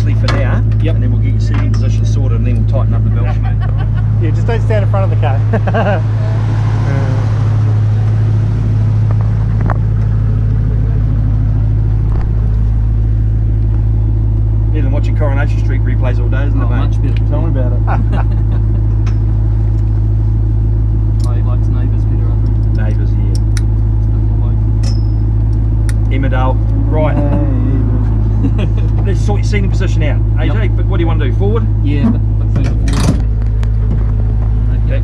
loosely for now. Yep. And then we'll get your seating position sorted, and then we'll tighten up the belt. Yeah, just don't stand in front of the car. Better than watching Coronation Street replays all day, isn't it, mate? Much better. Tell me about it. Oh, he likes neighbours better, I think. Neighbours, yeah. Emmerdale, right. Let's sort your seating position out. AJ, Yep. but what do you want to do? Forward? Yeah, but further forward. Okay.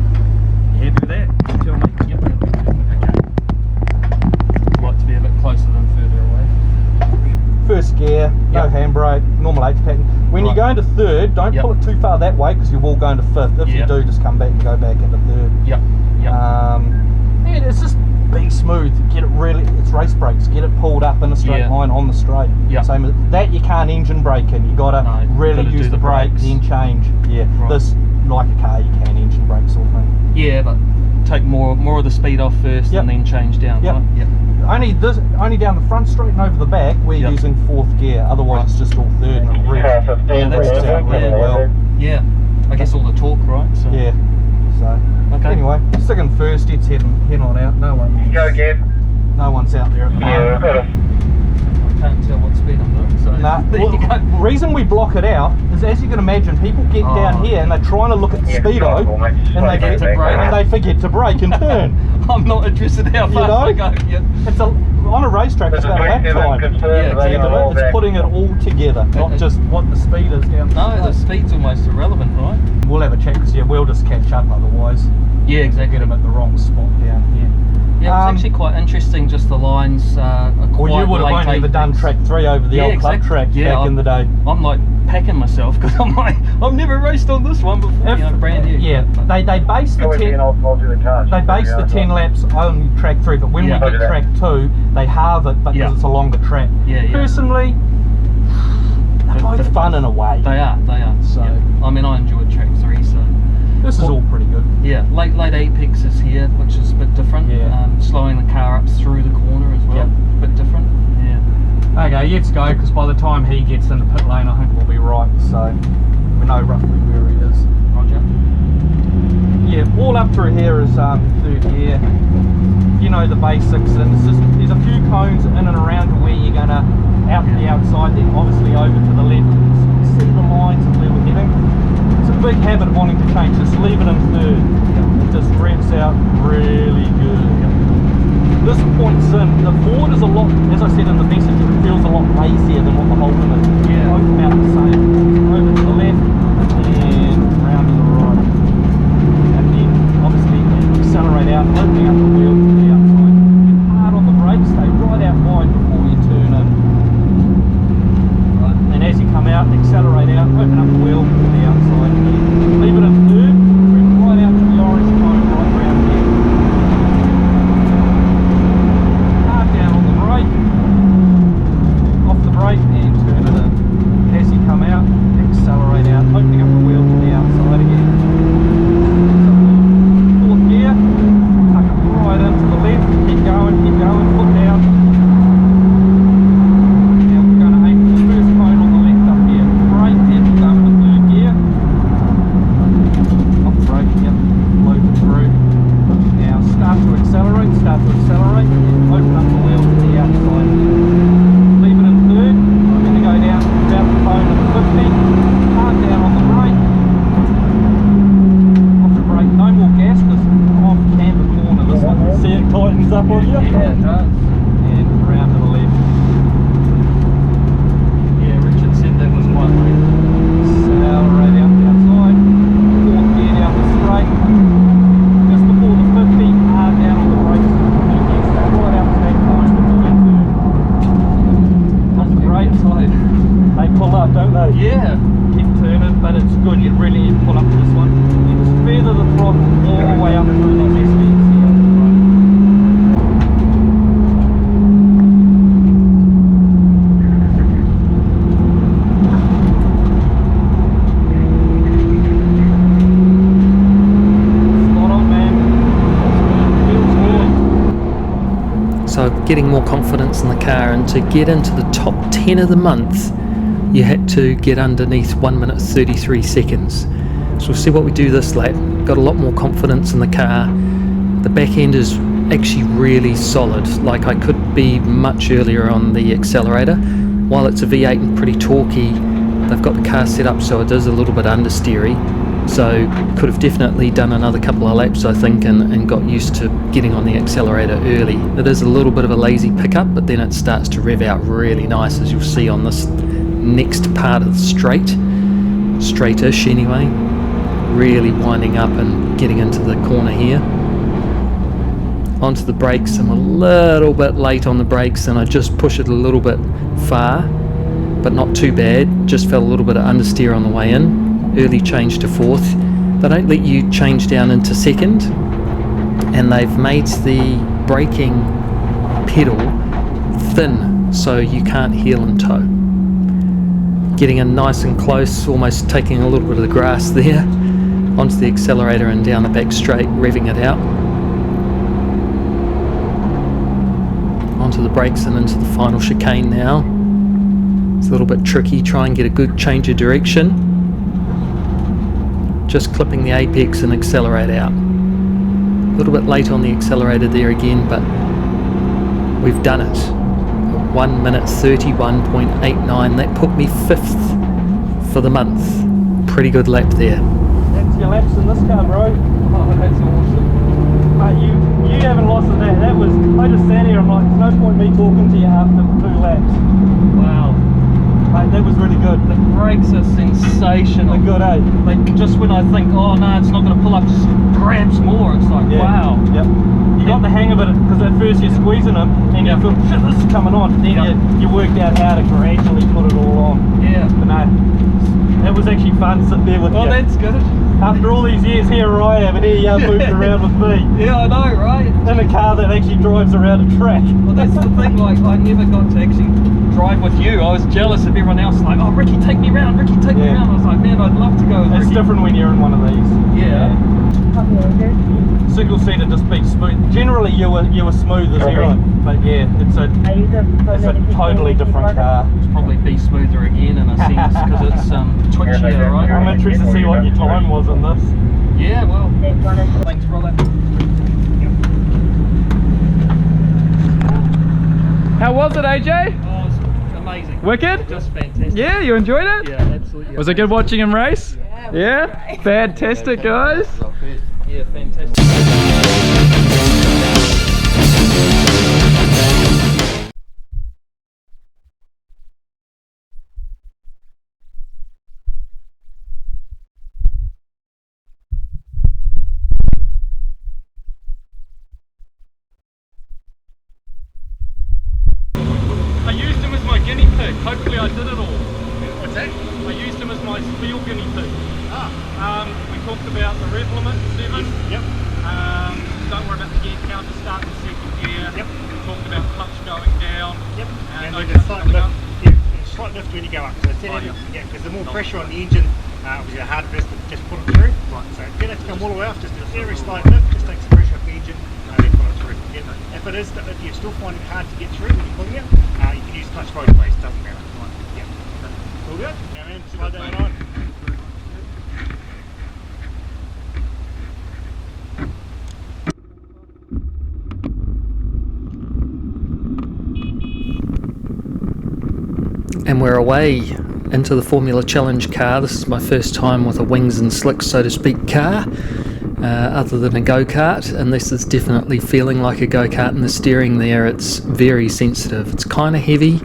You happy with that? Tell me. Yep. Okay. I like to be a bit closer than further away. First gear, no Yep. handbrake, normal H pattern. When you go into third, don't Yep. pull it too far that way because you will go into fifth. If you Yep. do, just come back and go back into third. Yep. Yep. And it's just be smooth. Get it really. It's race brakes. Get it pulled up in a straight Yeah. line on the straight. Yep. Same as that. You can't engine brake in. You gotta No, really gotta use do the the brake, brakes. then change. Yeah. Right. This, like a car, you can engine brake sort of thing. Yeah, but take more of the speed off first, Yep. and then change down. Yep. Right? Yep. Only down the front straight and over the back. We're Yep. using fourth gear. Otherwise, it's just all third and it really, Yeah, that's works out really well. Yeah. I guess all the torque, right? So. Yeah. So Okay. anyway, sticking first. It's head on out. No one. Go again. No one's out there at the moment. Yeah, got it. I can't tell what speed I'm doing. So. Nah, There well, you go. the reason we block it out is, as you can imagine, people get Oh. down here and they're trying to look at the Yeah, speedo possible, mate. Just and they slow forget down to brake back. and they forget to brake and turn. I'm not interested how You fast know? I go. Yep. It's on a racetrack. It's about lap time. Yeah, It's putting it all together, not just what the speed is down. No, the speed's almost irrelevant, right? We'll have a check because we'll just catch up otherwise. Yeah, exactly. Get them at the wrong spot down here. Yeah, it's actually quite interesting. Just the lines are quite Well, you would have only ever done track 3 over the Yeah, old club exactly. track Yeah, back in the day. I'm like packing myself because I'm like, I've never raced on this one before. You know, brand new. Yeah, they base the 10. They base the 10 laps on track 3, but when Yeah. we get track 2, they halve it, but because Yeah. it's a longer track. Yeah, yeah. Personally, they're both fun in a way. They are. So- yeah. I mean, I enjoyed track 3, so This is all pretty good. yeah. Late apex is here, which is a bit different. Yeah. Slowing the car up through the corner as well. Yep. Bit different. Yeah. Okay, let's go, because by the time he gets in the pit lane, I think we'll be right. So we know roughly where he is. Roger. Yeah, all up through here is third gear. You know the basics, and it's just, there's a few cones in and around to where you're gonna out to the outside, then obviously over to the left. See the lines of where we're heading. It's a big habit of wanting to change. Just leave it in third. It just revs out really good. This points in. The Ford is a lot, as I said in the message, it feels a lot lazier than what the Holden is. Yeah. Both about the same. Over to the left and round to the right. And then obviously accelerate out, opening up the wheel to the outside. Get hard on the brakes, stay right out wide before you turn in. Right. And as you come out, accelerate out, open up the wheel to the outside. Leave it in third, bring right out to the orange cone right round here. Hard down on the brake, off the brake and turn it in. As you come out, accelerate out, opening up the wheel to the outside again. Fourth gear, tuck it right into the left, keep going, foot down. Now we're going to aim for the first cone on the left up here. Brake and we'll go into third gear. Off the brake, yep, load it through. Now start to accelerate, and open up the wheel to the outside. Leave it in third, we're going to go down about the cone of the 50, hard down on the brake. Off the brake, no more gas, because off camber corner, this one, you see it tightens up on you? Yeah, it does. And round to the left. Yeah, Richard said that was quite late. Accelerate out the outside, fourth gear down the straight, just before the 50, hard down on the brakes, two gears, stay right out to that cone before you turn. Off the brakes, they pull up, don't they? Yeah. Keep turning, but it's good, you really need to pull up to this one. You just feather the throttle all the way up through those SVs here. Spot on, man. Feels good. So getting more confidence in the car, and to get into the top 10 of the month you had to get underneath 1 minute 33 seconds. So we'll see what we do this lap. Got a lot more confidence in the car. The back end is actually really solid. Like, I could be much earlier on the accelerator. While it's a V8 and pretty torquey, they've got the car set up so it is a little bit understeery. So could have definitely done another couple of laps, I think, and got used to getting on the accelerator early. It is a little bit of a lazy pickup, but then it starts to rev out really nice, as you'll see on this next part of the straight-ish anyway. Really winding up and getting into the corner here. Onto the brakes. I'm a little bit late on the brakes and I just push it a little bit far, but not too bad. Just felt a little bit of understeer on the way in. Early change to fourth. They don't let you change down into second, and they've made the braking pedal thin so you can't heel and toe. Getting in nice and close, almost taking a little bit of the grass there, onto the accelerator and down the back straight, revving it out. Onto the brakes and into the final chicane now. It's a little bit tricky, try and get a good change of direction. Just clipping the apex and accelerate out. A little bit late on the accelerator there again, but we've done it. 1 minute 31.89. That put me 5th for the month. Pretty good lap there. That's your laps in this car, bro. Oh, that's awesome. You haven't lost it that. That was, I just sat here, I'm like, there's no point me talking to you after 2 laps. Wow. Mate, that was really good. The brakes are sensational. They're good, eh? Like, just when I think, oh no, it's not going to pull up, just grabs more. It's like, wow. Yep. You got the hang of it, because at first you're squeezing them and you feel, shit, this is coming on. Then you worked out how to gradually put it all on. Yeah. But no, it was actually fun sitting there with you. Oh, that's good. After all these years, here I am, and here you are moving around with me. Yeah, I know, right? In a car that actually drives around a track. Well, that's the thing, like, I never got to actually drive with you. I was jealous of everyone else, like, oh, Ricky, take me round, Ricky, take me round. I was like, man, I'd love to go with Ricky. It's different when you're in one of these. Yeah. Single seater just beats smooth. Generally, you were smooth as everything, but yeah, it's a totally different car. It's probably be smoother again in a sense because it's twitchier, right? I'm interested to see what your time was on this. Yeah, well, thanks, brother. How was it, AJ? Oh, it's amazing. Wicked? Just fantastic. Yeah, you enjoyed it? Yeah, absolutely. Was it good watching him race? Yeah? Fantastic, guys. Yeah, fantastic. I used him as my guinea pig. Hopefully I did it all. What's that? I used him as my field guinea pig. We talked about the rev limit, 7. Yep. Don't worry about the gear count to start in second gear. Yep. We talked about clutch going down. Yep. And No there's a slight lift, slight lift when you go up. So because the more pressure on the engine, obviously the harder it is to just put it through. Right. So get it to come all the way off, just a very slight lift, just takes the pressure off the engine and then put it through. If it is, if you're still finding it hard to get through when you're pulling it, you can use clutch both ways, doesn't matter. Right. Yeah. All good? Now then, slide that one on. And we're away into the Formula Challenge car. This is my first time with a wings and slicks, so to speak, car, other than a go-kart, and this is definitely feeling like a go-kart. In the steering there, it's very sensitive. It's kind of heavy,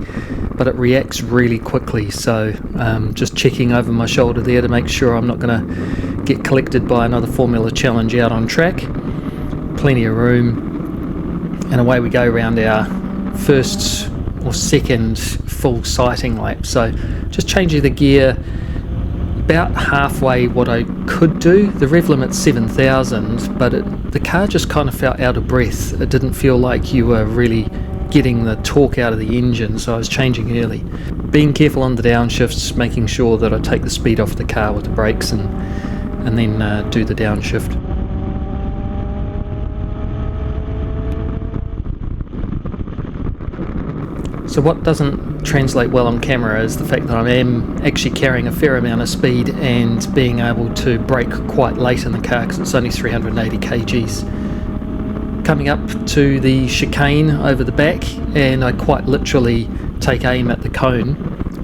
but it reacts really quickly, so just checking over my shoulder there to make sure I'm not going to get collected by another Formula Challenge out on track. Plenty of room, and away we go around our first or second full sighting lap. So just changing the gear about halfway what I could do. The rev limit's 7,000, but the car just kind of felt out of breath. It didn't feel like you were really getting the torque out of the engine, so I was changing early. Being careful on the downshifts, making sure that I take the speed off the car with the brakes and then do the downshift. So what doesn't translate well on camera is the fact that I am actually carrying a fair amount of speed and being able to brake quite late in the car because it's only 380 kgs. Coming up to the chicane over the back, and I quite literally take aim at the cone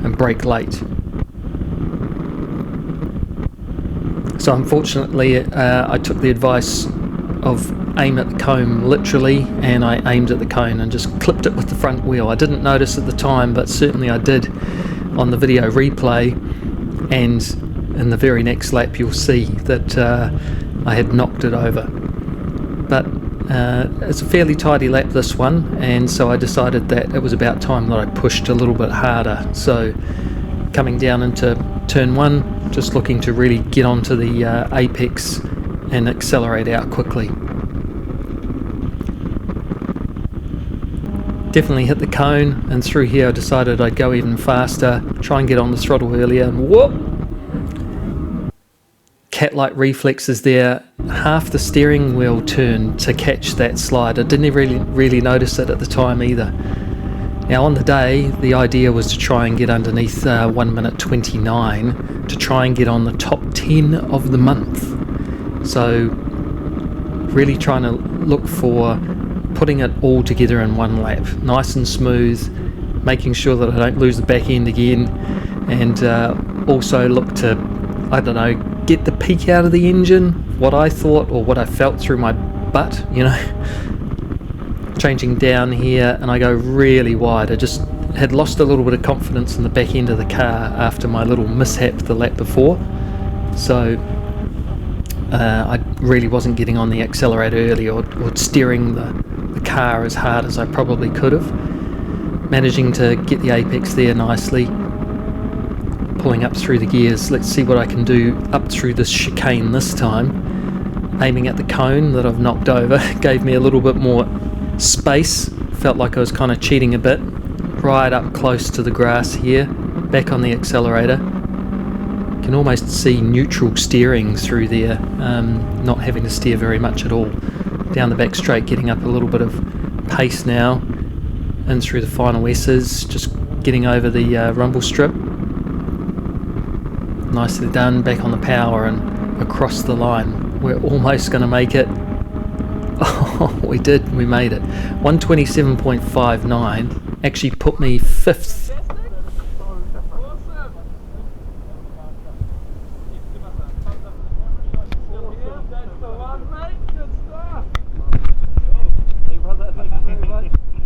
and brake late. So unfortunately I took the advice of aim at the cone literally, and I aimed at the cone and just clipped it with the front wheel. I didn't notice at the time, but certainly I did on the video replay, and in the very next lap you'll see that I had knocked it over. But it's a fairly tidy lap, this one, and so I decided that it was about time that I pushed a little bit harder. So coming down into turn 1, just looking to really get onto the apex and accelerate out quickly. Definitely hit the cone, and through here I decided I'd go even faster, try and get on the throttle earlier, and whoop! Cat-like reflexes there. Half the steering wheel turned to catch that slide. I didn't really notice it at the time either. Now on the day, the idea was to try and get underneath 1 minute 29 to try and get on the top 10 of the month. So really trying to look for putting it all together in one lap, nice and smooth, making sure that I don't lose the back end again, and also look to, I don't know, get the peak out of the engine, what I thought or what I felt through my butt, you know. Changing down here, and I go really wide. I just had lost a little bit of confidence in the back end of the car after my little mishap the lap before, so I really wasn't getting on the accelerator early or steering the car as hard as I probably could have. Managing to get the apex there nicely, pulling up through the gears. Let's see what I can do up through this chicane this time. Aiming at the cone that I've knocked over gave me a little bit more space. Felt like I was kind of cheating a bit. Right up close to the grass here, back on the accelerator. Can almost see neutral steering through there, not having to steer very much at all. Down the back straight, getting up a little bit of pace now, and through the final S's, just getting over the rumble strip. Nicely done, back on the power and across the line. We're almost going to make it. Oh, we did, we made it. 127.59 actually put me 5th